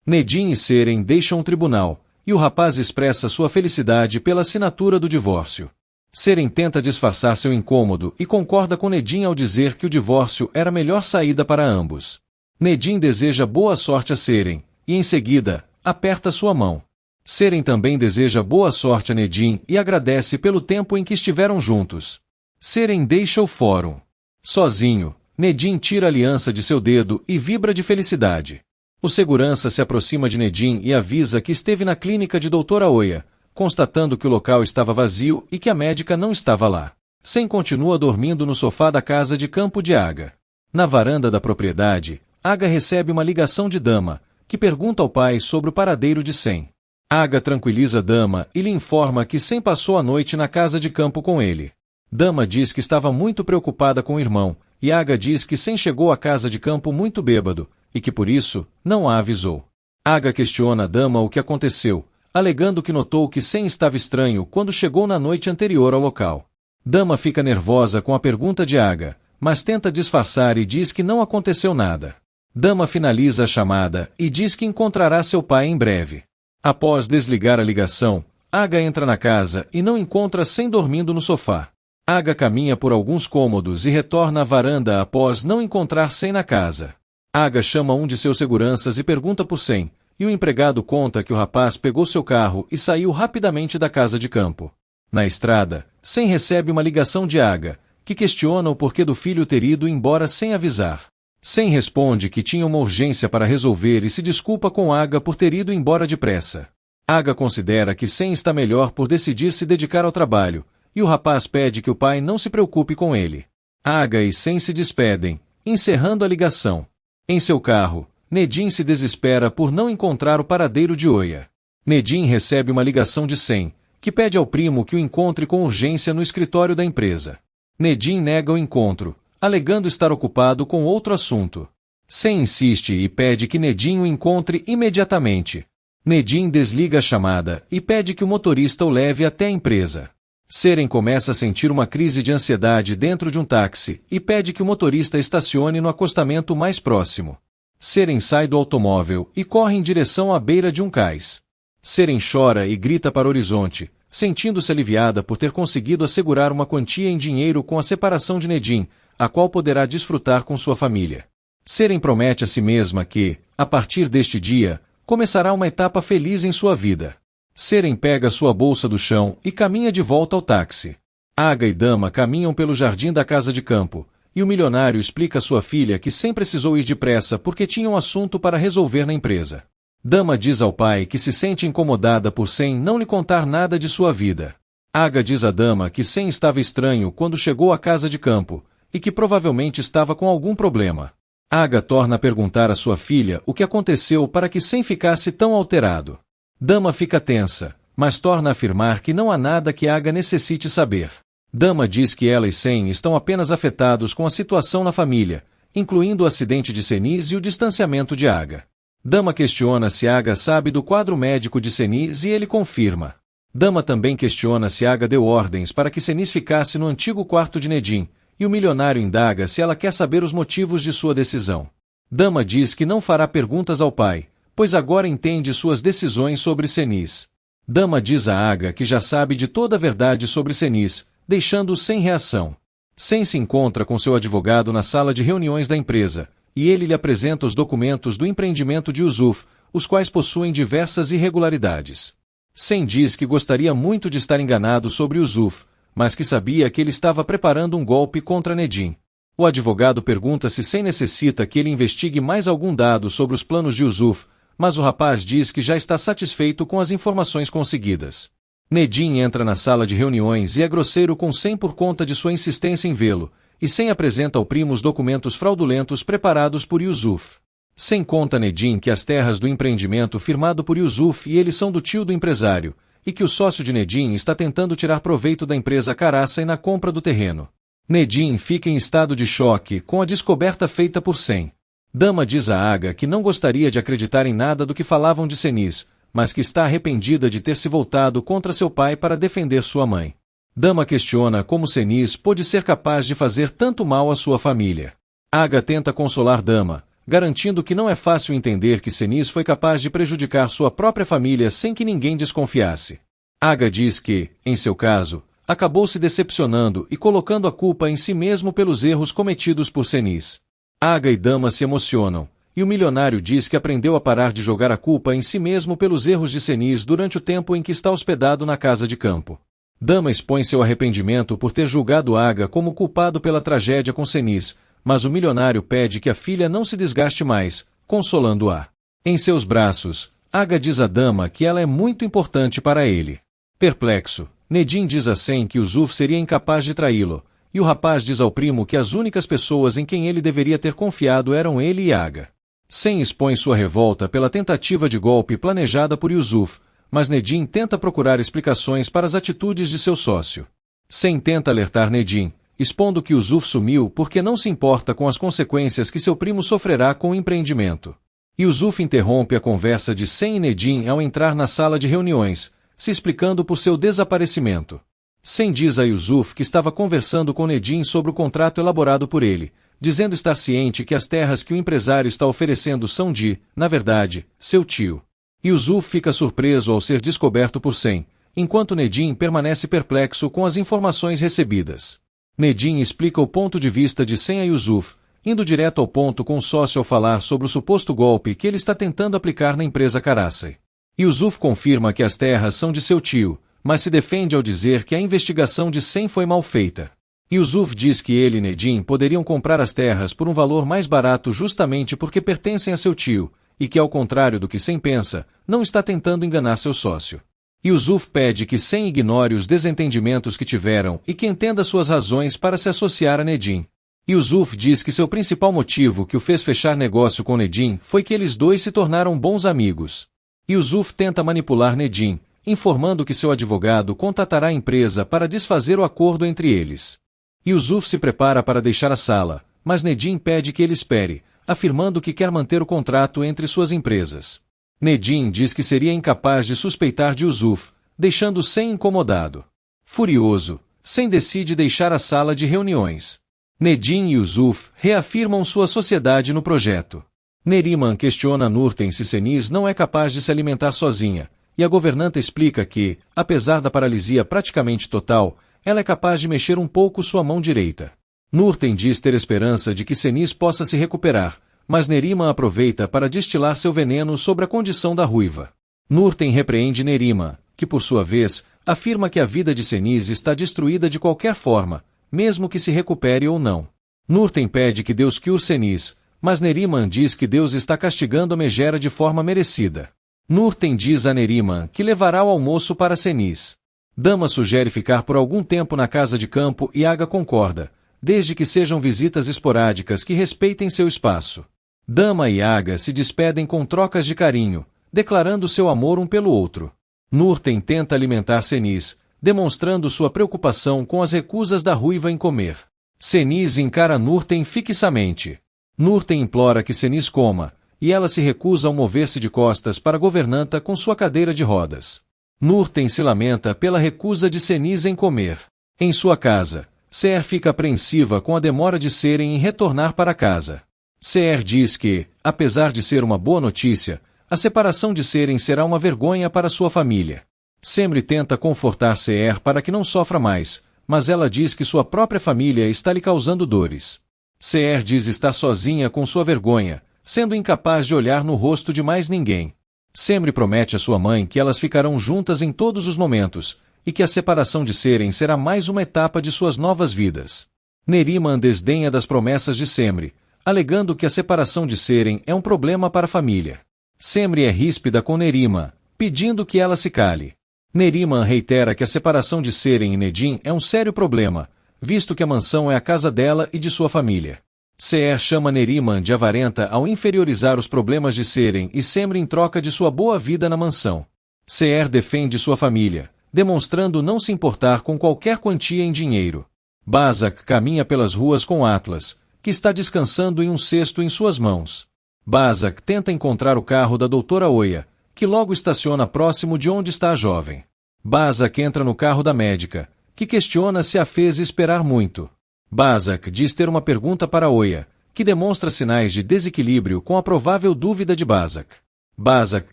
Nedim e Seren deixam o tribunal, e o rapaz expressa sua felicidade pela assinatura do divórcio. Seren tenta disfarçar seu incômodo e concorda com Nedim ao dizer que o divórcio era a melhor saída para ambos. Nedim deseja boa sorte a Seren, e em seguida, aperta sua mão. Seren também deseja boa sorte a Nedim e agradece pelo tempo em que estiveram juntos. Seren deixa o fórum. Sozinho, Nedim tira a aliança de seu dedo e vibra de felicidade. O segurança se aproxima de Nedim e avisa que esteve na clínica de Doutora Oya, constatando que o local estava vazio e que a médica não estava lá. Sen continua dormindo no sofá da casa de campo de Aga. Na varanda da propriedade, Aga recebe uma ligação de Dama, que pergunta ao pai sobre o paradeiro de Sen. Aga tranquiliza Dama e lhe informa que Sen passou a noite na casa de campo com ele. Dama diz que estava muito preocupada com o irmão, e Aga diz que Sen chegou à casa de campo muito bêbado, e que por isso, não a avisou. Aga questiona Dama o que aconteceu, alegando que notou que Sen estava estranho quando chegou na noite anterior ao local. Dama fica nervosa com a pergunta de Aga, mas tenta disfarçar e diz que não aconteceu nada. Dama finaliza a chamada e diz que encontrará seu pai em breve. Após desligar a ligação, Aga entra na casa e não encontra Sen dormindo no sofá. Aga caminha por alguns cômodos e retorna à varanda após não encontrar Sen na casa. Aga chama um de seus seguranças e pergunta por Sen, e o empregado conta que o rapaz pegou seu carro e saiu rapidamente da casa de campo. Na estrada, Sen recebe uma ligação de Aga, que questiona o porquê do filho ter ido embora sem avisar. Sen responde que tinha uma urgência para resolver e se desculpa com Aga por ter ido embora depressa. Aga considera que Sen está melhor por decidir se dedicar ao trabalho, e o rapaz pede que o pai não se preocupe com ele. Aga e Sen se despedem, encerrando a ligação. Em seu carro, Nedim se desespera por não encontrar o paradeiro de Oya. Nedim recebe uma ligação de Sen, que pede ao primo que o encontre com urgência no escritório da empresa. Nedim nega o encontro, alegando estar ocupado com outro assunto. Sen insiste e pede que Nedim o encontre imediatamente. Nedim desliga a chamada e pede que o motorista o leve até a empresa. Seren começa a sentir uma crise de ansiedade dentro de um táxi e pede que o motorista estacione no acostamento mais próximo. Seren sai do automóvel e corre em direção à beira de um cais. Seren chora e grita para o horizonte, sentindo-se aliviada por ter conseguido assegurar uma quantia em dinheiro com a separação de Nedim, a qual poderá desfrutar com sua família. Seren promete a si mesma que, a partir deste dia, começará uma etapa feliz em sua vida. Seren pega sua bolsa do chão e caminha de volta ao táxi. Aga e Dama caminham pelo jardim da casa de campo, e o milionário explica a sua filha que Sen precisou ir depressa porque tinha um assunto para resolver na empresa. Dama diz ao pai que se sente incomodada por Sen não lhe contar nada de sua vida. Aga diz a Dama que Sen estava estranho quando chegou à casa de campo, e que provavelmente estava com algum problema. Aga torna a perguntar à sua filha o que aconteceu para que Sen ficasse tão alterado. Dama fica tensa, mas torna a afirmar que não há nada que Aga necessite saber. Dama diz que ela e Sen estão apenas afetados com a situação na família, incluindo o acidente de Seniz e o distanciamento de Aga. Dama questiona se Aga sabe do quadro médico de Seniz e ele confirma. Dama também questiona se Aga deu ordens para que Seniz ficasse no antigo quarto de Nedim, e o milionário indaga se ela quer saber os motivos de sua decisão. Dama diz que não fará perguntas ao pai, pois agora entende suas decisões sobre Seniz. Dama diz a Aga que já sabe de toda a verdade sobre Seniz, deixando-o sem reação. Sen se encontra com seu advogado na sala de reuniões da empresa, e ele lhe apresenta os documentos do empreendimento de Yusuf, os quais possuem diversas irregularidades. Sen diz que gostaria muito de estar enganado sobre Yusuf, mas que sabia que ele estava preparando um golpe contra Nedim. O advogado pergunta se Sen necessita que ele investigue mais algum dado sobre os planos de Yusuf, mas o rapaz diz que já está satisfeito com as informações conseguidas. Nedim entra na sala de reuniões e é grosseiro com Sen por conta de sua insistência em vê-lo, e Sen apresenta ao primo os documentos fraudulentos preparados por Yusuf. Sen conta a Nedim que as terras do empreendimento firmado por Yusuf e ele são do tio do empresário, e que o sócio de Nedim está tentando tirar proveito da empresa Karaçai na compra do terreno. Nedim fica em estado de choque com a descoberta feita por Sen. Dama diz a Aga que não gostaria de acreditar em nada do que falavam de Seniz, mas que está arrependida de ter se voltado contra seu pai para defender sua mãe. Dama questiona como Seniz pôde ser capaz de fazer tanto mal à sua família. Aga tenta consolar Dama, garantindo que não é fácil entender que Senis foi capaz de prejudicar sua própria família sem que ninguém desconfiasse. Aga diz que, em seu caso, acabou se decepcionando e colocando a culpa em si mesmo pelos erros cometidos por Senis. Aga e Dama se emocionam, e o milionário diz que aprendeu a parar de jogar a culpa em si mesmo pelos erros de Senis durante o tempo em que está hospedado na casa de campo. Dama expõe seu arrependimento por ter julgado Aga como culpado pela tragédia com Senis, mas o milionário pede que a filha não se desgaste mais, consolando-a. Em seus braços, Aga diz a Dama que ela é muito importante para ele. Perplexo, Nedim diz a Sem que Yusuf seria incapaz de traí-lo, e o rapaz diz ao primo que as únicas pessoas em quem ele deveria ter confiado eram ele e Aga. Sem expõe sua revolta pela tentativa de golpe planejada por Yusuf, mas Nedim tenta procurar explicações para as atitudes de seu sócio. Sem tenta alertar Nedim, expondo que Yusuf sumiu porque não se importa com as consequências que seu primo sofrerá com o empreendimento. Yusuf interrompe a conversa de Sem e Nedim ao entrar na sala de reuniões, se explicando por seu desaparecimento. Sem diz a Yusuf que estava conversando com Nedim sobre o contrato elaborado por ele, dizendo estar ciente que as terras que o empresário está oferecendo são de, na verdade, seu tio. Yusuf fica surpreso ao ser descoberto por Sem, enquanto Nedim permanece perplexo com as informações recebidas. Nedim explica o ponto de vista de Sem a Yusuf, indo direto ao ponto com o sócio ao falar sobre o suposto golpe que ele está tentando aplicar na empresa Karacay. Yusuf confirma que as terras são de seu tio, mas se defende ao dizer que a investigação de Sem foi mal feita. Yusuf diz que ele e Nedim poderiam comprar as terras por um valor mais barato justamente porque pertencem a seu tio, e que, ao contrário do que Sem pensa, não está tentando enganar seu sócio. Yusuf pede que Sem ignore os desentendimentos que tiveram e que entenda suas razões para se associar a Nedim. Yusuf diz que seu principal motivo que o fez fechar negócio com Nedim foi que eles dois se tornaram bons amigos. Yusuf tenta manipular Nedim, informando que seu advogado contatará a empresa para desfazer o acordo entre eles. Yusuf se prepara para deixar a sala, mas Nedim pede que ele espere, afirmando que quer manter o contrato entre suas empresas. Nedim diz que seria incapaz de suspeitar de Yusuf, deixando Sem incomodado. Furioso, Sem decide deixar a sala de reuniões. Nedim e Yusuf reafirmam sua sociedade no projeto. Neriman questiona Nurten se Senis não é capaz de se alimentar sozinha, e a governanta explica que, apesar da paralisia praticamente total, ela é capaz de mexer um pouco sua mão direita. Nurten diz ter esperança de que Senis possa se recuperar, mas Neriman aproveita para destilar seu veneno sobre a condição da ruiva. Nurten repreende Neriman, que por sua vez, afirma que a vida de Senis está destruída de qualquer forma, mesmo que se recupere ou não. Nurten pede que Deus cure Senis, mas Neriman diz que Deus está castigando a megera de forma merecida. Nurten diz a Neriman que levará o almoço para Senis. Dama sugere ficar por algum tempo na casa de campo e Aga concorda, desde que sejam visitas esporádicas que respeitem seu espaço. Dama e Aga se despedem com trocas de carinho, declarando seu amor um pelo outro. Nurten tenta alimentar Senis, demonstrando sua preocupação com as recusas da ruiva em comer. Senis encara Nurten fixamente. Nurten implora que Senis coma, e ela se recusa ao mover-se de costas para a governanta com sua cadeira de rodas. Nurten se lamenta pela recusa de Senis em comer. Em sua casa, Seher fica apreensiva com a demora de Seren em retornar para casa. Seher diz que, apesar de ser uma boa notícia, a separação de Seren será uma vergonha para sua família. Semri tenta confortar Seher para que não sofra mais, mas ela diz que sua própria família está lhe causando dores. Seher diz estar sozinha com sua vergonha, sendo incapaz de olhar no rosto de mais ninguém. Semri promete a sua mãe que elas ficarão juntas em todos os momentos, e que a separação de Seren será mais uma etapa de suas novas vidas. Neriman desdenha das promessas de Semri, alegando que a separação de Seren é um problema para a família. Semri é ríspida com Neriman, pedindo que ela se cale. Neriman reitera que a separação de Seren e Nedim é um sério problema, visto que a mansão é a casa dela e de sua família. Seher chama Neriman de avarenta ao inferiorizar os problemas de Seren e Semri em troca de sua boa vida na mansão. Seher defende sua família, demonstrando não se importar com qualquer quantia em dinheiro. Bazak caminha pelas ruas com Atlas, que está descansando em um cesto em suas mãos. Bazak tenta encontrar o carro da doutora Oya, que logo estaciona próximo de onde está a jovem. Bazak entra no carro da médica, que questiona se a fez esperar muito. Bazak diz ter uma pergunta para Oya, que demonstra sinais de desequilíbrio com a provável dúvida de Bazak. Bazak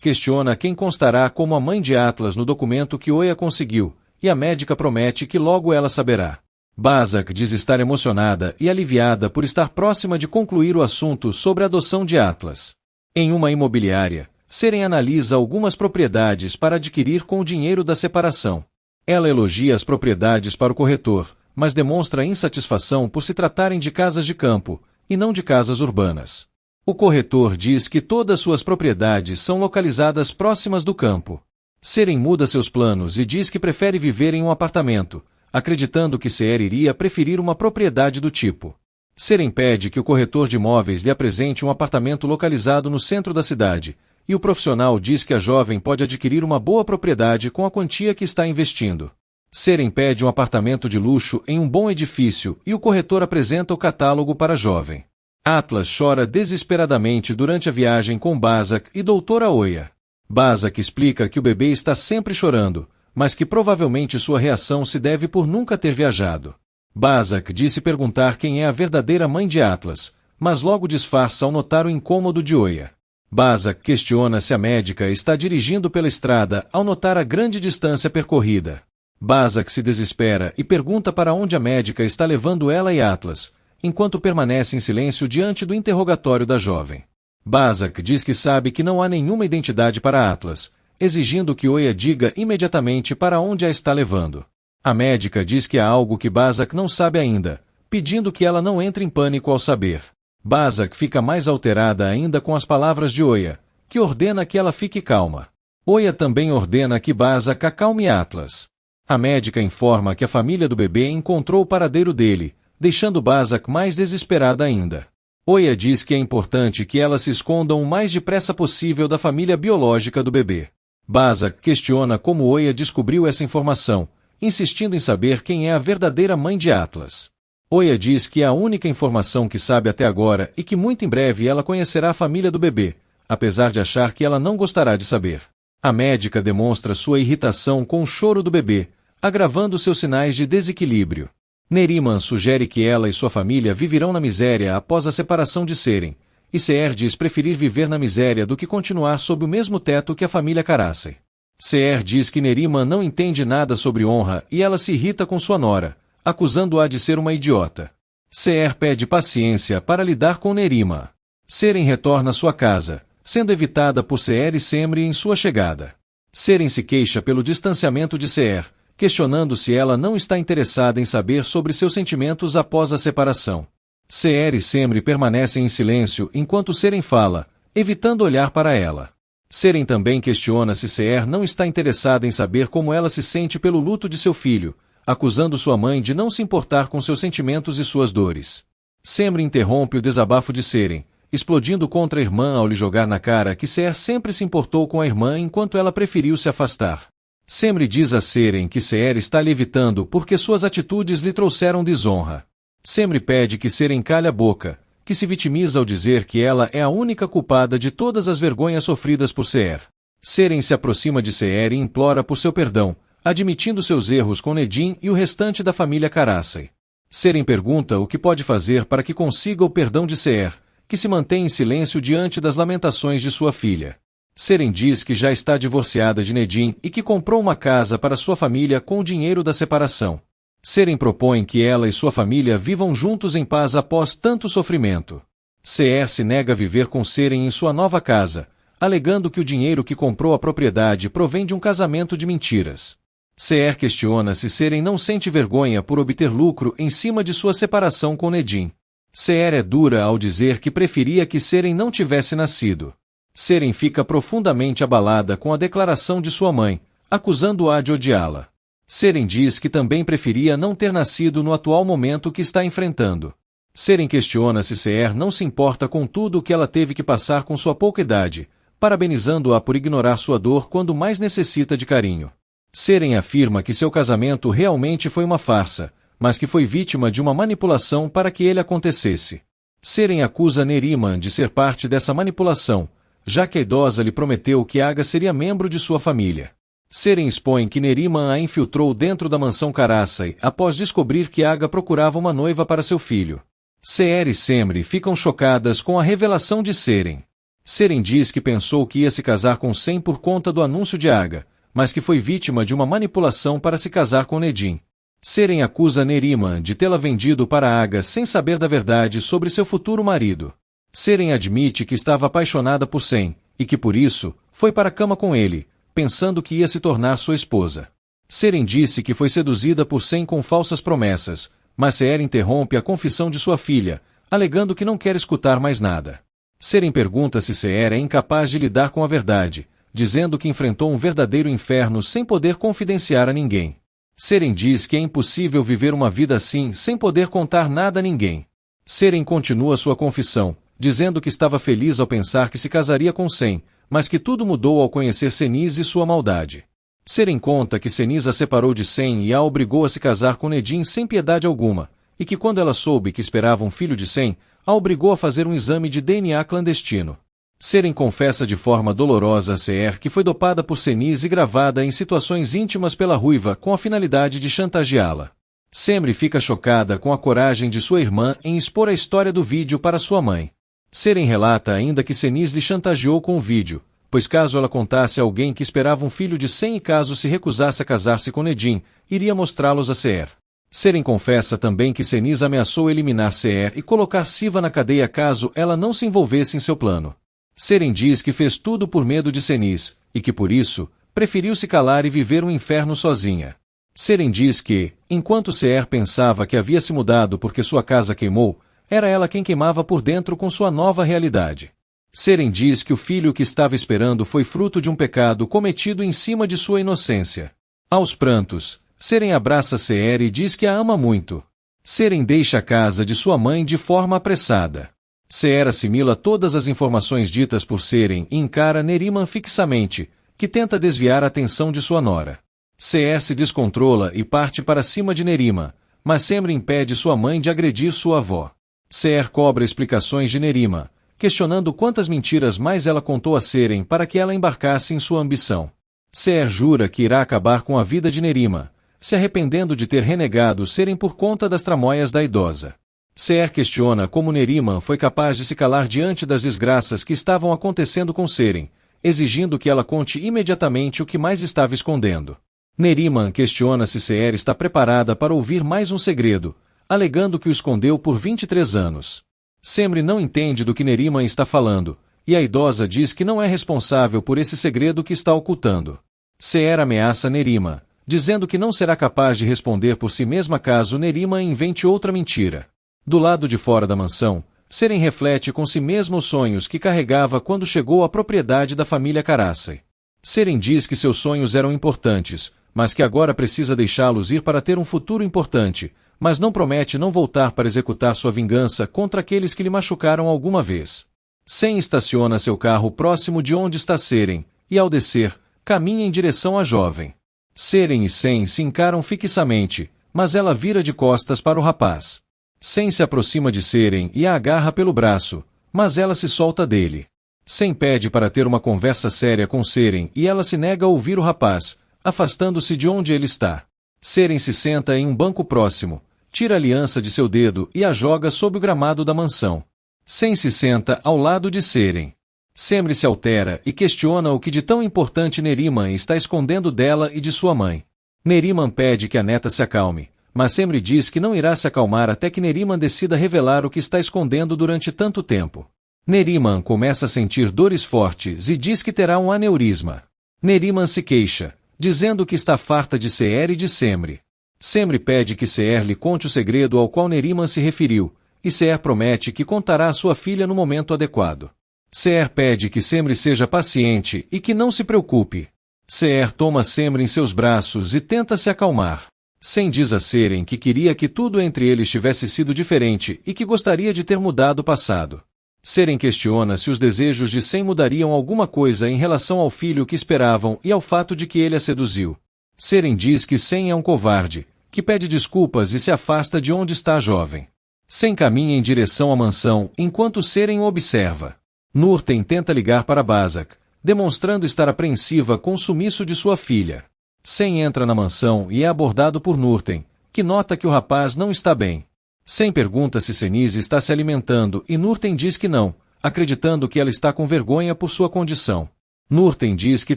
questiona quem constará como a mãe de Atlas no documento que Oya conseguiu, e a médica promete que logo ela saberá. Bazak diz estar emocionada e aliviada por estar próxima de concluir o assunto sobre a adoção de Atlas. Em uma imobiliária, Seren analisa algumas propriedades para adquirir com o dinheiro da separação. Ela elogia as propriedades para o corretor, mas demonstra insatisfação por se tratarem de casas de campo, e não de casas urbanas. O corretor diz que todas suas propriedades são localizadas próximas do campo. Seren muda seus planos e diz que prefere viver em um apartamento, acreditando que Seher iria preferir uma propriedade do tipo. Seren pede que o corretor de imóveis lhe apresente um apartamento localizado no centro da cidade, e o profissional diz que a jovem pode adquirir uma boa propriedade com a quantia que está investindo. Seren pede um apartamento de luxo em um bom edifício e o corretor apresenta o catálogo para a jovem. Atlas chora desesperadamente durante a viagem com Bazak e Doutora Oya. Bazak explica que o bebê está sempre chorando, mas que provavelmente sua reação se deve por nunca ter viajado. Bazak disse perguntar quem é a verdadeira mãe de Atlas, mas logo disfarça ao notar o incômodo de Oya. Bazak questiona se a médica está dirigindo pela estrada ao notar a grande distância percorrida. Bazak se desespera e pergunta para onde a médica está levando ela e Atlas, enquanto permanece em silêncio diante do interrogatório da jovem. Bazak diz que sabe que não há nenhuma identidade para Atlas, exigindo que Oya diga imediatamente para onde a está levando. A médica diz que há algo que Bazak não sabe ainda, pedindo que ela não entre em pânico ao saber. Bazak fica mais alterada ainda com as palavras de Oya, que ordena que ela fique calma. Oya também ordena que Bazak acalme Atlas. A médica informa que a família do bebê encontrou o paradeiro dele, deixando Bazak mais desesperada ainda. Oya diz que é importante que elas se escondam o mais depressa possível da família biológica do bebê. Bazak questiona como Oya descobriu essa informação, insistindo em saber quem é a verdadeira mãe de Atlas. Oya diz que é a única informação que sabe até agora e que muito em breve ela conhecerá a família do bebê, apesar de achar que ela não gostará de saber. A médica demonstra sua irritação com o choro do bebê, agravando seus sinais de desequilíbrio. Neriman sugere que ela e sua família viverão na miséria após a separação de Seren, e Seher diz preferir viver na miséria do que continuar sob o mesmo teto que a família Karasei. Seher diz que Neriman não entende nada sobre honra e ela se irrita com sua nora, acusando-a de ser uma idiota. Seher pede paciência para lidar com Neriman. Seren retorna à sua casa, sendo evitada por Seher e Semri em sua chegada. Seren se queixa pelo distanciamento de Seher, questionando se ela não está interessada em saber sobre seus sentimentos após a separação. Seher e Semri permanecem em silêncio enquanto Seren fala, evitando olhar para ela. Seren também questiona se Seher não está interessada em saber como ela se sente pelo luto de seu filho, acusando sua mãe de não se importar com seus sentimentos e suas dores. Semri interrompe o desabafo de Seren, explodindo contra a irmã ao lhe jogar na cara que Seher sempre se importou com a irmã enquanto ela preferiu se afastar. Semri diz a Seren que Seher está lhe evitando porque suas atitudes lhe trouxeram desonra. Semri pede que Seren calhe a boca, que se vitimiza ao dizer que ela é a única culpada de todas as vergonhas sofridas por Seher. Seren se aproxima de Seher e implora por seu perdão, admitindo seus erros com Nedim e o restante da família Karasei. Seren pergunta o que pode fazer para que consiga o perdão de Seher, que se mantém em silêncio diante das lamentações de sua filha. Seren diz que já está divorciada de Nedim e que comprou uma casa para sua família com o dinheiro da separação. Seren propõe que ela e sua família vivam juntos em paz após tanto sofrimento. Seher se nega a viver com Seren em sua nova casa, alegando que o dinheiro que comprou a propriedade provém de um casamento de mentiras. Seher questiona se Seren não sente vergonha por obter lucro em cima de sua separação com Nedim. Seher é dura ao dizer que preferia que Seren não tivesse nascido. Seren fica profundamente abalada com a declaração de sua mãe, acusando-a de odiá-la. Seren diz que também preferia não ter nascido no atual momento que está enfrentando. Seren questiona se Seher não se importa com tudo o que ela teve que passar com sua pouca idade, parabenizando-a por ignorar sua dor quando mais necessita de carinho. Seren afirma que seu casamento realmente foi uma farsa, mas que foi vítima de uma manipulação para que ele acontecesse. Seren acusa Neriman de ser parte dessa manipulação, já que a idosa lhe prometeu que Aga seria membro de sua família. Seren expõe que Neriman a infiltrou dentro da mansão Karasei após descobrir que Aga procurava uma noiva para seu filho. Seher e Semri ficam chocadas com a revelação de Seren. Seren diz que pensou que ia se casar com Sem por conta do anúncio de Aga, mas que foi vítima de uma manipulação para se casar com Nedim. Seren acusa Neriman de tê-la vendido para Aga sem saber da verdade sobre seu futuro marido. Seren admite que estava apaixonada por Sem, e que por isso, foi para a cama com ele, pensando que ia se tornar sua esposa. Seren disse que foi seduzida por Sem com falsas promessas, mas Seher interrompe a confissão de sua filha, alegando que não quer escutar mais nada. Seren pergunta se Seher é incapaz de lidar com a verdade, dizendo que enfrentou um verdadeiro inferno sem poder confidenciar a ninguém. Seren diz que é impossível viver uma vida assim sem poder contar nada a ninguém. Seren continua sua confissão, dizendo que estava feliz ao pensar que se casaria com Sem, mas que tudo mudou ao conhecer Seniz e sua maldade. Seren conta que Seniz a separou de Sem e a obrigou a se casar com Nedim sem piedade alguma, e que quando ela soube que esperava um filho de Sem, a obrigou a fazer um exame de DNA clandestino. Seren confessa de forma dolorosa a Seher que foi dopada por Seniz e gravada em situações íntimas pela ruiva com a finalidade de chantageá-la. Semri fica chocada com a coragem de sua irmã em expor a história do vídeo para sua mãe. Seren relata ainda que Seniz lhe chantageou com o vídeo, pois caso ela contasse a alguém que esperava um filho de Sem e caso se recusasse a casar-se com Nedim, iria mostrá-los a Seher. Seren confessa também que Seniz ameaçou eliminar Seher e colocar Siva na cadeia caso ela não se envolvesse em seu plano. Seren diz que fez tudo por medo de Seniz, e que por isso, preferiu se calar e viver um inferno sozinha. Seren diz que, enquanto Seher pensava que havia se mudado porque sua casa queimou, era ela quem queimava por dentro com sua nova realidade. Seren diz que o filho que estava esperando foi fruto de um pecado cometido em cima de sua inocência. Aos prantos, Seren abraça Seher e diz que a ama muito. Seren deixa a casa de sua mãe de forma apressada. Seher assimila todas as informações ditas por Seren e encara Neriman fixamente, que tenta desviar a atenção de sua nora. Seher se descontrola e parte para cima de Neriman, mas Semri impede sua mãe de agredir sua avó. Seher cobra explicações de Neriman, questionando quantas mentiras mais ela contou a Seren para que ela embarcasse em sua ambição. Seher jura que irá acabar com a vida de Neriman, se arrependendo de ter renegado Seren por conta das tramóias da idosa. Seher questiona como Neriman foi capaz de se calar diante das desgraças que estavam acontecendo com Seren, exigindo que ela conte imediatamente o que mais estava escondendo. Neriman questiona se Seher está preparada para ouvir mais um segredo, alegando que o escondeu por 23 anos. Semri não entende do que Neriman está falando, e a idosa diz que não é responsável por esse segredo que está ocultando. Seher ameaça Neriman, dizendo que não será capaz de responder por si mesma caso Neriman invente outra mentira. Do lado de fora da mansão, Seren reflete com si mesmo os sonhos que carregava quando chegou à propriedade da família Karasai. Seren diz que seus sonhos eram importantes, mas que agora precisa deixá-los ir para ter um futuro importante, mas não promete não voltar para executar sua vingança contra aqueles que lhe machucaram alguma vez. Sem estaciona seu carro próximo de onde está Seren, e ao descer, caminha em direção à jovem. Seren e Sem se encaram fixamente, mas ela vira de costas para o rapaz. Sem se aproxima de Seren e a agarra pelo braço, mas ela se solta dele. Sem pede para ter uma conversa séria com Seren e ela se nega a ouvir o rapaz, afastando-se de onde ele está. Seren se senta em um banco próximo, tira a aliança de seu dedo e a joga sob o gramado da mansão. Sem se senta ao lado de Seren. Semri se altera e questiona o que de tão importante Neriman está escondendo dela e de sua mãe. Neriman pede que a neta se acalme, mas Semri diz que não irá se acalmar até que Neriman decida revelar o que está escondendo durante tanto tempo. Neriman começa a sentir dores fortes e diz que terá um aneurisma. Neriman se queixa, dizendo que está farta de Seher e de Semri. Semri pede que Seher lhe conte o segredo ao qual Neriman se referiu, e Seher promete que contará à sua filha no momento adequado. Seher pede que Semri seja paciente e que não se preocupe. Seher toma Semri em seus braços e tenta se acalmar. Sem diz a Seren que queria que tudo entre eles tivesse sido diferente e que gostaria de ter mudado o passado. Seren questiona se os desejos de Sem mudariam alguma coisa em relação ao filho que esperavam e ao fato de que ele a seduziu. Seren diz que Sem é um covarde, que pede desculpas e se afasta de onde está a jovem. Sem caminha em direção à mansão, enquanto Seren o observa. Nurten tenta ligar para Bazak, demonstrando estar apreensiva com o sumiço de sua filha. Sem entra na mansão e é abordado por Nurten, que nota que o rapaz não está bem. Sem pergunta se Cenis está se alimentando e Nurten diz que não, acreditando que ela está com vergonha por sua condição. Nurten diz que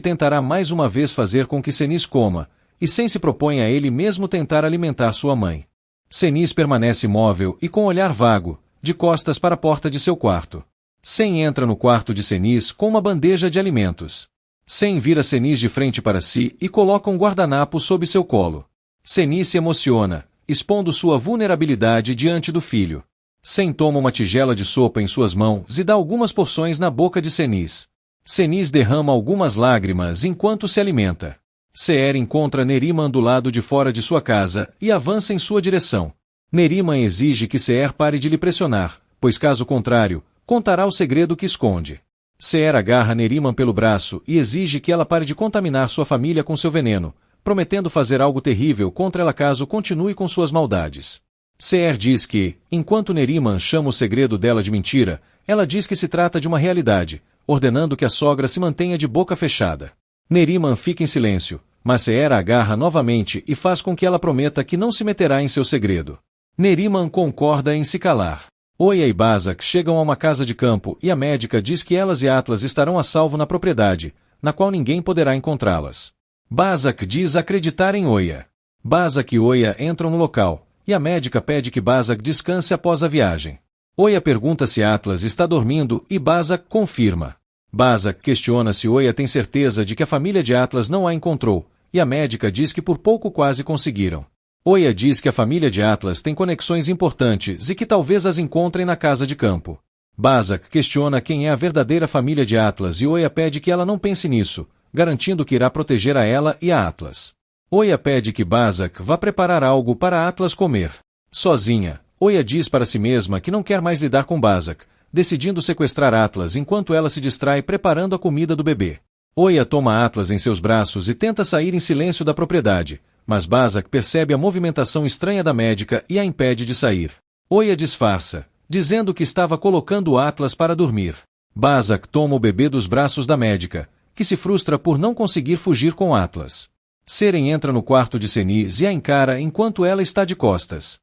tentará mais uma vez fazer com que Cenis coma, e Sen se propõe a ele mesmo tentar alimentar sua mãe. Cenis permanece imóvel e com olhar vago, de costas para a porta de seu quarto. Sen entra no quarto de Cenis com uma bandeja de alimentos. Sen vira Cenis de frente para si e coloca um guardanapo sob seu colo. Cenis se emociona, expondo sua vulnerabilidade diante do filho. Sen toma uma tigela de sopa em suas mãos e dá algumas porções na boca de Cenis. Cenis derrama algumas lágrimas enquanto se alimenta. Seher encontra Neriman do lado de fora de sua casa e avança em sua direção. Neriman exige que Seher pare de lhe pressionar, pois caso contrário, contará o segredo que esconde. Seher agarra Neriman pelo braço e exige que ela pare de contaminar sua família com seu veneno, prometendo fazer algo terrível contra ela caso continue com suas maldades. Seher diz que, enquanto Neriman chama o segredo dela de mentira, ela diz que se trata de uma realidade, ordenando que a sogra se mantenha de boca fechada. Neriman fica em silêncio, mas Seher a agarra novamente e faz com que ela prometa que não se meterá em seu segredo. Neriman concorda em se calar. Oya e Bazak chegam a uma casa de campo e a médica diz que elas e Atlas estarão a salvo na propriedade, na qual ninguém poderá encontrá-las. Bazak diz acreditar em Oya. Bazak e Oya entram no local, e a médica pede que Bazak descanse após a viagem. Oya pergunta se Atlas está dormindo e Bazak confirma. Bazak questiona se Oya tem certeza de que a família de Atlas não a encontrou, e a médica diz que por pouco quase conseguiram. Oya diz que a família de Atlas tem conexões importantes e que talvez as encontrem na casa de campo. Bazak questiona quem é a verdadeira família de Atlas e Oya pede que ela não pense nisso, garantindo que irá proteger a ela e a Atlas. Oya pede que Bazak vá preparar algo para Atlas comer. Sozinha, Oya diz para si mesma que não quer mais lidar com Bazak, decidindo sequestrar Atlas enquanto ela se distrai preparando a comida do bebê. Oya toma Atlas em seus braços e tenta sair em silêncio da propriedade, mas Bazak percebe a movimentação estranha da médica e a impede de sair. Oya disfarça, dizendo que estava colocando Atlas para dormir. Bazak toma o bebê dos braços da médica, que se frustra por não conseguir fugir com Atlas. Seren entra no quarto de Cenis e a encara enquanto ela está de costas.